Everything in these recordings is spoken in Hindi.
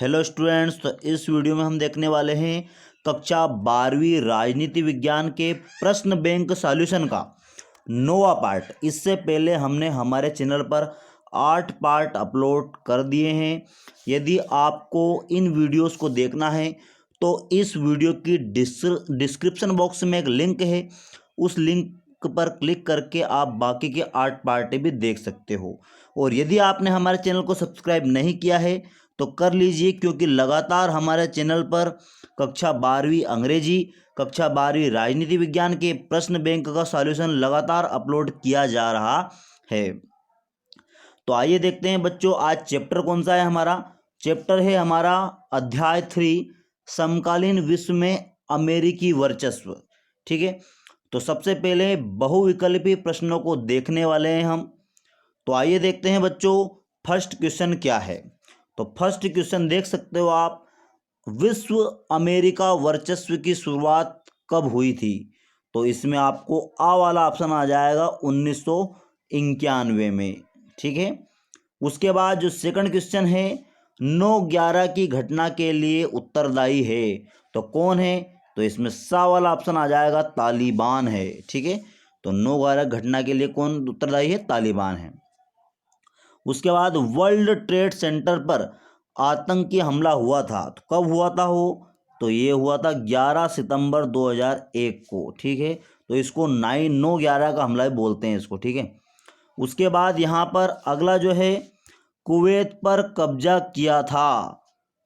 हेलो स्टूडेंट्स, तो इस वीडियो में हम देखने वाले हैं कक्षा 12वीं राजनीति विज्ञान के प्रश्न बैंक सॉल्यूशन का 9वां पार्ट। इससे पहले हमने हमारे चैनल पर 8 पार्ट अपलोड कर दिए हैं। यदि आपको इन वीडियोस को देखना है तो इस वीडियो की डिस्क्रिप्शन बॉक्स में एक लिंक है, उस लिंक पर क्लिक करके आप बाकी के 8 पार्ट भी देख सकते हो। और यदि आपने हमारे चैनल को सब्सक्राइब नहीं किया है तो कर लीजिए, क्योंकि लगातार हमारे चैनल पर कक्षा 12वीं अंग्रेजी, कक्षा 12वीं राजनीति विज्ञान के प्रश्न बैंक का सॉल्यूशन लगातार अपलोड किया जा रहा है। तो आइए देखते हैं बच्चों, आज चैप्टर कौन सा है। हमारा चैप्टर है हमारा अध्याय 3, समकालीन विश्व में अमेरिकी वर्चस्व। ठीक है, तो सबसे पहले बहुविकल्पी प्रश्नों को देखने वाले हैं हम। तो आइए देखते हैं बच्चों, फर्स्ट क्वेश्चन क्या है। तो फर्स्ट क्वेश्चन देख सकते हो आप, विश्व अमेरिका वर्चस्व की शुरुआत कब हुई थी। तो इसमें आपको आ वाला ऑप्शन आ जाएगा 1991 में। ठीक है, उसके बाद जो सेकंड क्वेश्चन है, 9/11 की घटना के लिए उत्तरदायी है। तो कौन है, तो इसमें सा वाला ऑप्शन आ जाएगा तालिबान है। ठीक है, तो 9/11 घटना के लिए कौन उत्तरदायी है, तालिबान है। उसके बाद वर्ल्ड ट्रेड सेंटर पर आतंकी हमला हुआ था, तो कब हुआ था हो, तो ये हुआ था 11 सितंबर 2001 को। ठीक है, तो इसको 9/11 का हमला बोलते हैं इसको। ठीक है, उसके बाद यहाँ पर अगला जो है, कुवैत पर कब्जा किया था।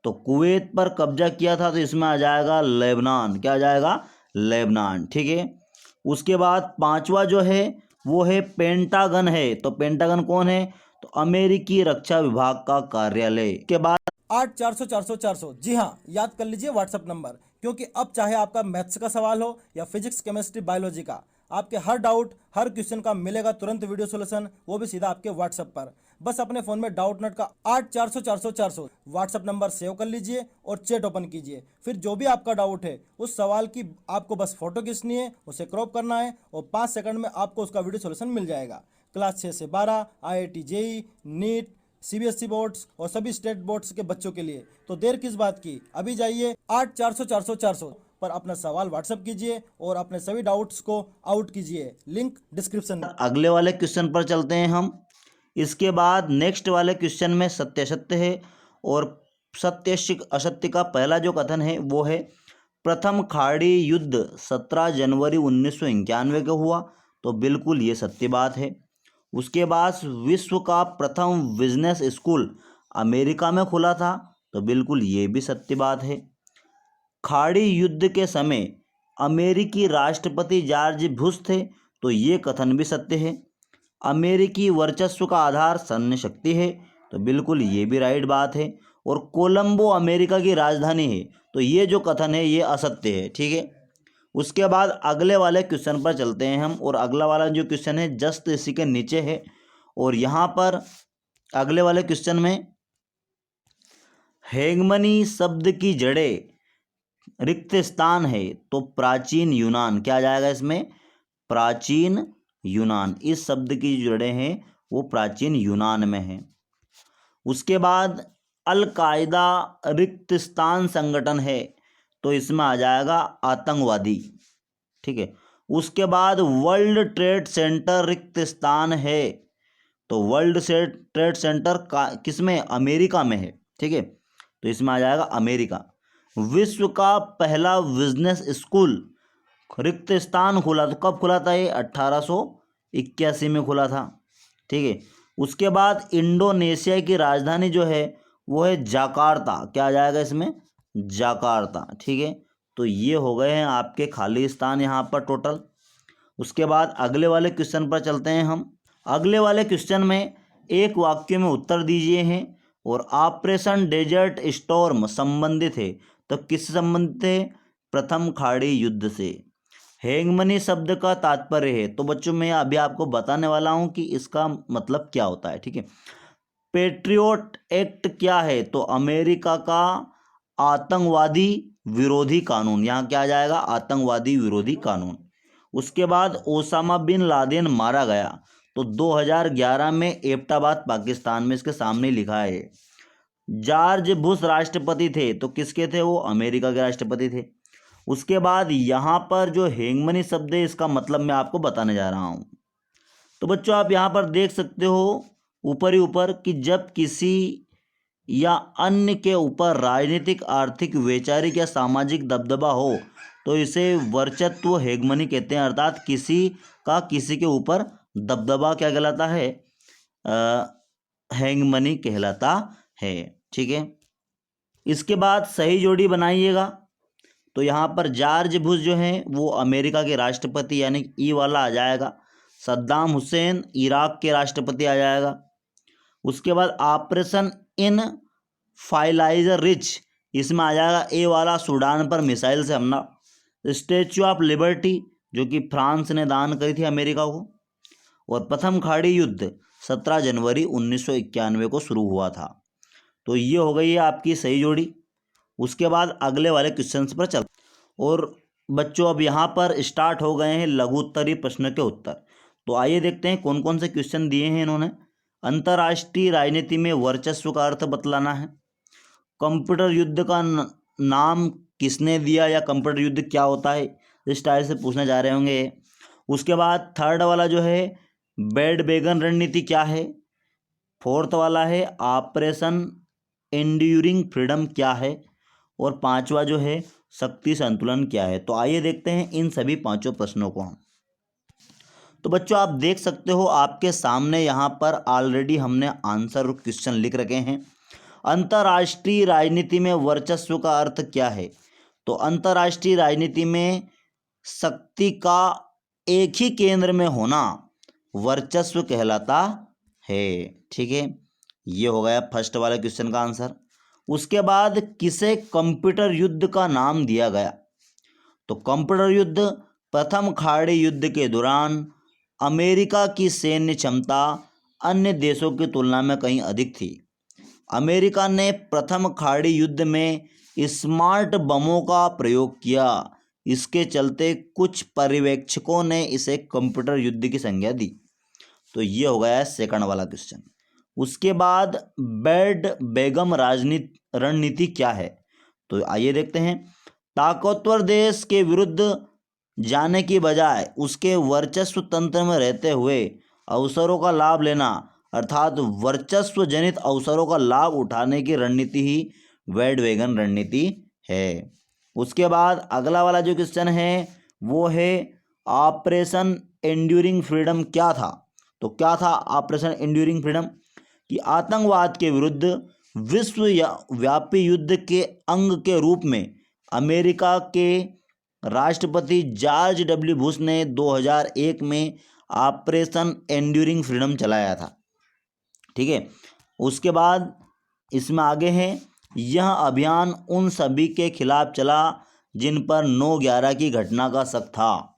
तो कुवैत पर कब्जा किया था, तो इसमें आ जाएगा लेबनान। क्या आ जाएगा, लेबनान। ठीक है, उसके बाद पांचवा जो है वो है पेंटागन है। तो पेंटागन कौन है, तो अमेरिकी रक्षा विभाग का कार्यालय। के बाद 8400 400 400, जी हाँ, याद कर लीजिए व्हाट्सअप नंबर। क्योंकि अब चाहे आपका मैथ्स का सवाल हो या फिजिक्स केमिस्ट्री बायोलॉजी का, आपके हर डाउट हर क्वेश्चन का मिलेगा तुरंत वीडियो सोल्यूशन, वो भी सीधा आपके व्हाट्सएप पर। बस अपने फोन में डाउट नोट का 8400 400 400 व्हाट्सअप नंबर सेव कर लीजिए और चैट ओपन कीजिए। फिर जो भी आपका डाउट है उस सवाल की आपको बस फोटो खींचनी है, उसे क्रॉप करना है और 5 सेकंड में आपको उसका वीडियो सोल्यूशन मिल जाएगा। क्लास 6 से 12, IIT JEE, NEET, CBSE boards और सभी स्टेट बोर्ड्स के बच्चों के लिए। तो देर किस बात की, अभी जाइए 8400 400 400 पर अपना सवाल व्हाट्सएप कीजिए और अपने सभी डाउट्स को आउट कीजिए। लिंक डिस्क्रिप्शन में। अगले वाले क्वेश्चन पर चलते हैं हम। इसके बाद नेक्स्ट वाले क्वेश्चन में सत्य असत्य है, और सत्य असत्य का पहला जो कथन है वो है, प्रथम खाड़ी युद्ध 17 जनवरी 1991 को हुआ। तो बिल्कुल ये सत्य बात है। उसके बाद विश्व का प्रथम बिजनेस स्कूल अमेरिका में खुला था। तो बिल्कुल ये भी सत्य बात है। खाड़ी युद्ध के समय अमेरिकी राष्ट्रपति जॉर्ज बुश थे। तो ये कथन भी सत्य है। अमेरिकी वर्चस्व का आधार सैन्य शक्ति है। तो बिल्कुल ये भी राइट बात है। और कोलंबो अमेरिका की राजधानी है। तो ये जो कथन है ये असत्य है। ठीक है, उसके बाद अगले वाले क्वेश्चन पर चलते हैं हम, और अगला वाला जो क्वेश्चन है जस्ट इसी के नीचे है। और यहाँ पर अगले वाले क्वेश्चन में, हेगमनी शब्द की जड़ें रिक्त स्थान है। तो प्राचीन यूनान। क्या आ जाएगा इसमें, प्राचीन यूनान। इस शब्द की जो जड़ें हैं वो प्राचीन यूनान में हैं। उसके बाद अल कायदा रिक्त स्थान संगठन है। तो इसमें आ जाएगा आतंकवादी। ठीक है, उसके बाद वर्ल्ड ट्रेड सेंटर रिक्त स्थान है। तो वर्ल्ड ट्रेड सेंटर का किसमें, अमेरिका में है। ठीक है, तो इसमें आ जाएगा अमेरिका। विश्व का पहला बिजनेस स्कूल रिक्त स्थान खुला, तो कब खुला था ये, 1881 में खुला था। ठीक है, उसके बाद इंडोनेशिया की राजधानी जो है वो है जकार्ता। क्या आ जाएगा इसमें, जकार्ता। ठीक है, तो ये हो गए हैं आपके खाली स्थान यहाँ पर टोटल। उसके बाद अगले वाले क्वेश्चन पर चलते हैं हम। अगले वाले क्वेश्चन में एक वाक्य में उत्तर दीजिए हैं, और ऑपरेशन डेजर्ट स्टॉर्म संबंधित है। तो किससे संबंधित है, प्रथम खाड़ी युद्ध से। हेगमनी शब्द का तात्पर्य है। तो बच्चों मैं अभी आपको बताने वाला हूं कि इसका मतलब क्या होता है। ठीक है, पेट्रियोट एक्ट क्या है, तो अमेरिका का आतंकवादी विरोधी कानून। यहाँ क्या आ जाएगा, आतंकवादी विरोधी कानून। उसके बाद ओसामा बिन लादेन मारा गया। तो 2011 में एबटाबाद पाकिस्तान में, इसके सामने लिखा है। जॉर्ज बुश राष्ट्रपति थे, तो किसके थे वो? अमेरिका के राष्ट्रपति थे। उसके बाद यहाँ पर जो हेगमनी शब्द है इसका मतलब मैं आपको बताने जा रहा हूँ। तो बच्चों आप यहाँ पर देख सकते हो ऊपर ही ऊपर कि जब किसी या अन्य के ऊपर राजनीतिक, आर्थिक, वैचारिक या सामाजिक दबदबा हो तो इसे वर्चस्व हेगमनी कहते हैं। अर्थात किसी का किसी के ऊपर दबदबा क्या कहलाता है? हेगमनी कहलाता है। ठीक है, इसके बाद सही जोड़ी बनाइएगा। तो यहाँ पर जॉर्ज बुश जो हैं वो अमेरिका के राष्ट्रपति यानी ई वाला आ जाएगा। सद्दाम हुसैन इराक के राष्ट्रपति आ जाएगा। उसके बाद ऑपरेशन इन फाइलाइजर रिच, इसमें आ जाएगा ए वाला, सूडान पर मिसाइल से हमला। स्टैच्यू ऑफ लिबर्टी जो कि फ्रांस ने दान करी थी अमेरिका को। और प्रथम खाड़ी युद्ध 17 जनवरी 1991 को शुरू हुआ था। तो ये हो गई है आपकी सही जोड़ी। उसके बाद अगले वाले क्वेश्चंस पर चल। और बच्चों अब यहाँ पर स्टार्ट हो गए हैं लघु उत्तरीय प्रश्न के उत्तर। तो आइए देखते हैं कौन कौन से क्वेश्चन दिए हैं इन्होंने। अंतर्राष्ट्रीय राजनीति में वर्चस्व का अर्थ बतलाना है। कंप्यूटर युद्ध का नाम किसने दिया या कंप्यूटर युद्ध क्या होता है, इस टाइप से पूछने जा रहे होंगे। उसके बाद थर्ड वाला जो है बैडबेगन रणनीति क्या है। फोर्थ वाला है ऑपरेशन एंड्यूरिंग फ्रीडम क्या है। और पांचवा जो है शक्ति संतुलन क्या है। तो आइए देखते हैं इन सभी पांचों प्रश्नों को हम। तो बच्चों आप देख सकते हो आपके सामने यहाँ पर ऑलरेडी हमने आंसर और क्वेश्चन लिख रखे हैं। अंतर्राष्ट्रीय राजनीति में वर्चस्व का अर्थ क्या है? तो अंतर्राष्ट्रीय राजनीति में शक्ति का एक ही केंद्र में होना वर्चस्व कहलाता है। ठीक है, ये हो गया फर्स्ट वाले क्वेश्चन का आंसर। उसके बाद किसे कंप्यूटर युद्ध का नाम दिया गया? तो कंप्यूटर युद्ध प्रथम खाड़ी युद्ध के दौरान अमेरिका की सैन्य क्षमता अन्य देशों की तुलना में कहीं अधिक थी। अमेरिका ने प्रथम खाड़ी युद्ध में स्मार्ट बमों का प्रयोग किया। इसके चलते कुछ पर्यवेक्षकों ने इसे कंप्यूटर युद्ध की संज्ञा दी। तो ये हो गया है सेकंड वाला क्वेश्चन। उसके बाद बैड बेगम रणनीति क्या है? तो आइए देखते हैं। ताकतवर देश के विरुद्ध जाने की बजाय उसके वर्चस्व तंत्र में रहते हुए अवसरों का लाभ लेना, अर्थात वर्चस्व जनित अवसरों का लाभ उठाने की रणनीति ही बैडबेगन रणनीति है। उसके बाद अगला वाला जो क्वेश्चन है वो है ऑपरेशन एंड्यूरिंग फ्रीडम क्या था? तो क्या था ऑपरेशन एंड्यूरिंग फ्रीडम? कि आतंकवाद के विरुद्ध विश्वव्यापी युद्ध के अंग के रूप में अमेरिका के राष्ट्रपति जॉर्ज डब्ल्यू बुश ने 2001 में ऑपरेशन एंड्यूरिंग फ्रीडम चलाया था। ठीक है, उसके बाद इसमें आगे है यह अभियान उन सभी के खिलाफ चला जिन पर 9/11 की घटना का शक था।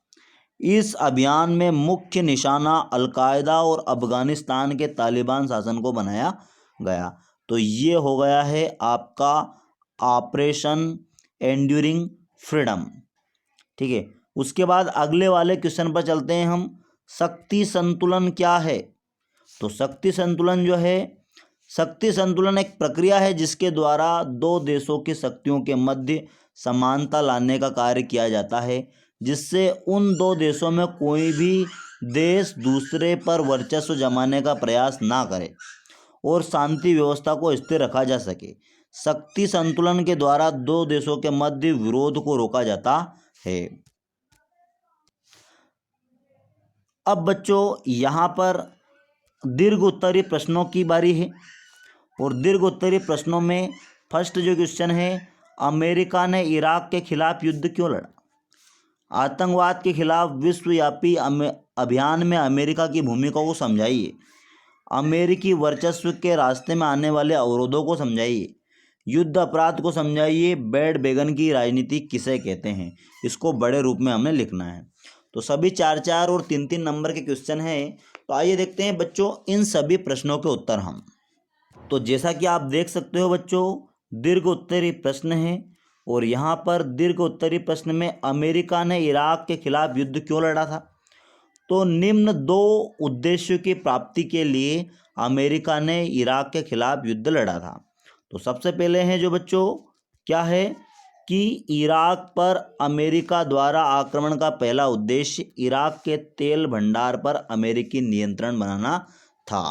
इस अभियान में मुख्य निशाना अलकायदा और अफगानिस्तान के तालिबान शासन को बनाया गया। तो ये हो गया है आपका ऑपरेशन एंड्यूरिंग फ्रीडम। ठीक है, उसके बाद अगले वाले क्वेश्चन पर चलते हैं हम। शक्ति संतुलन क्या है? तो शक्ति संतुलन जो है, शक्ति संतुलन एक प्रक्रिया है जिसके द्वारा दो देशों की शक्तियों के मध्य समानता लाने का कार्य किया जाता है, जिससे उन दो देशों में कोई भी देश दूसरे पर वर्चस्व जमाने का प्रयास ना करे और शांति व्यवस्था को स्थिर रखा जा सके। शक्ति संतुलन के द्वारा दो देशों के मध्य विरोध को रोका जाता है। अब बच्चों यहाँ पर दीर्घ उत्तरीय प्रश्नों की बारी है। और दीर्घ उत्तरीय प्रश्नों में फर्स्ट जो क्वेश्चन है, अमेरिका ने इराक के खिलाफ युद्ध क्यों लड़ा? आतंकवाद के खिलाफ विश्वव्यापी अभियान में अमेरिका की भूमिका को समझाइए। अमेरिकी वर्चस्व के रास्ते में आने वाले अवरोधों को समझाइए। युद्ध अपराध को समझाइए। बैडबेगन की राजनीति किसे कहते हैं? इसको बड़े रूप में हमें लिखना है। तो सभी 4-4 और 3-3 नंबर के क्वेश्चन हैं। तो आइए देखते हैं बच्चों इन सभी प्रश्नों के उत्तर हम। तो जैसा कि आप देख सकते हो बच्चों, दीर्घ उत्तरीय प्रश्न है। और यहाँ पर दीर्घ उत्तरीय प्रश्न में अमेरिका ने इराक के खिलाफ युद्ध क्यों लड़ा था? तो निम्न दो उद्देश्यों की प्राप्ति के लिए अमेरिका ने इराक के खिलाफ युद्ध लड़ा था। तो सबसे पहले है जो बच्चों क्या है कि इराक पर अमेरिका द्वारा आक्रमण का पहला उद्देश्य इराक के तेल भंडार पर अमेरिकी नियंत्रण बनाना था।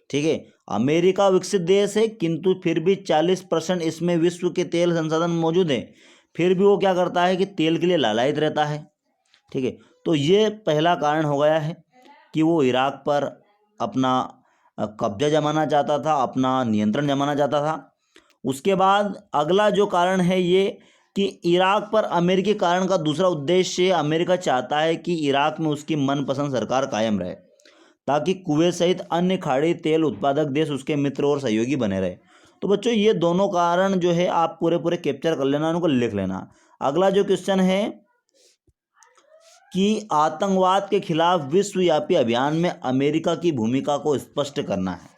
ठीक है, अमेरिका विकसित देश है किंतु फिर भी 40% इसमें विश्व के तेल संसाधन मौजूद हैं, फिर भी वो क्या करता है कि तेल के लिए लालायित रहता है। ठीक है, तो ये पहला कारण हो गया है कि वो इराक पर अपना कब्जा जमाना चाहता था, अपना नियंत्रण जमाना चाहता था। उसके बाद अगला जो कारण है ये कि इराक पर अमेरिकी कारण का दूसरा उद्देश्य अमेरिका चाहता है कि इराक में उसकी मनपसंद सरकार कायम रहे ताकि कुवैत सहित अन्य खाड़ी तेल उत्पादक देश उसके मित्र और सहयोगी बने रहे। तो बच्चों ये दोनों कारण जो है आप पूरे कैप्चर कर लेना, उनको लिख लेना। अगला जो क्वेश्चन है कि आतंकवाद के खिलाफ विश्वव्यापी अभियान में अमेरिका की भूमिका को स्पष्ट करना है।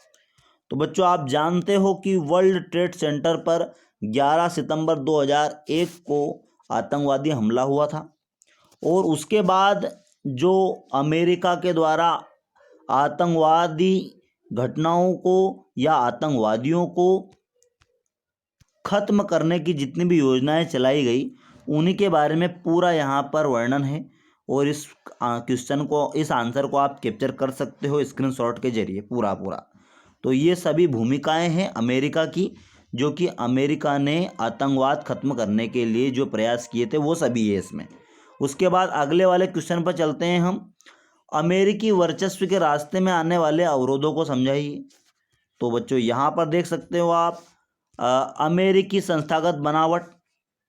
तो बच्चों आप जानते हो कि वर्ल्ड ट्रेड सेंटर पर 11 सितंबर 2001 को आतंकवादी हमला हुआ था और उसके बाद जो अमेरिका के द्वारा आतंकवादी घटनाओं को या आतंकवादियों को खत्म करने की जितनी भी योजनाएं चलाई गई उन्हीं के बारे में पूरा यहाँ पर वर्णन है और इस क्वेश्चन को, इस आंसर को आप कैप्चर कर सकते हो स्क्रीनशॉट के जरिए पूरा। तो ये सभी भूमिकाएं हैं अमेरिका की, जो कि अमेरिका ने आतंकवाद खत्म करने के लिए जो प्रयास किए थे वो सभी है इसमें। उसके बाद अगले वाले क्वेश्चन पर चलते हैं हम। अमेरिकी वर्चस्व के रास्ते में आने वाले अवरोधों को समझाइए। तो बच्चों यहाँ पर देख सकते हो आप अमेरिकी संस्थागत बनावट।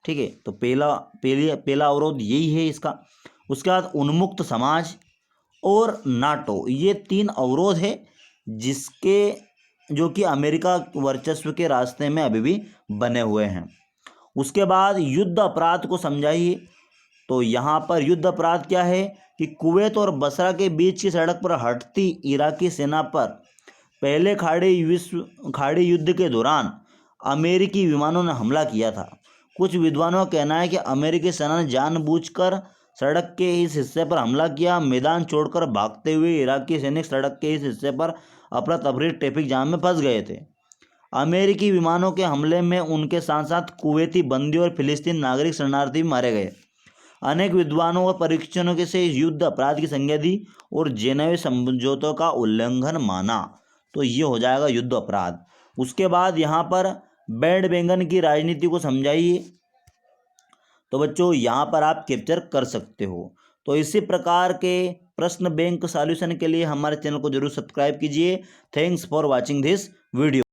ठीक है, तो पहला अवरोध यही है इसका। उसके बाद उन्मुक्त समाज और नाटो, ये 3 अवरोध है जो कि अमेरिका वर्चस्व के रास्ते में अभी भी बने हुए हैं। उसके बाद युद्ध अपराध को समझाइए। तो यहाँ पर युद्ध अपराध क्या है कि कुवैत और बसरा के बीच की सड़क पर हटती इराकी सेना पर पहले खाड़ी युद्ध के दौरान अमेरिकी विमानों ने हमला किया था। कुछ विद्वानों का कहना है कि अमेरिकी सेना ने जानबूझकर सड़क के इस हिस्से पर हमला किया। मैदान छोड़कर भागते हुए इराकी सैनिक सड़क के इस हिस्से पर अफरा तफरी ट्रैफिक जाम में फंस गए थे। अमेरिकी विमानों के हमले में उनके साथ साथ कुवैती बंदी और फिलिस्तीन नागरिक शरणार्थी भी मारे गए। अनेक विद्वानों और परीक्षणों के से इस युद्ध अपराध की संज्ञा दी और जेनेवा समझौतों का उल्लंघन माना। तो ये हो जाएगा युद्ध अपराध। उसके बाद यहाँ पर बैंड बैंगन की राजनीति को समझाइए। तो बच्चों यहाँ पर आप कैप्चर कर सकते हो। तो इसी प्रकार के प्रश्न बैंक सॉल्यूशन के लिए हमारे चैनल को जरूर सब्सक्राइब कीजिए। Thanks for watching this video.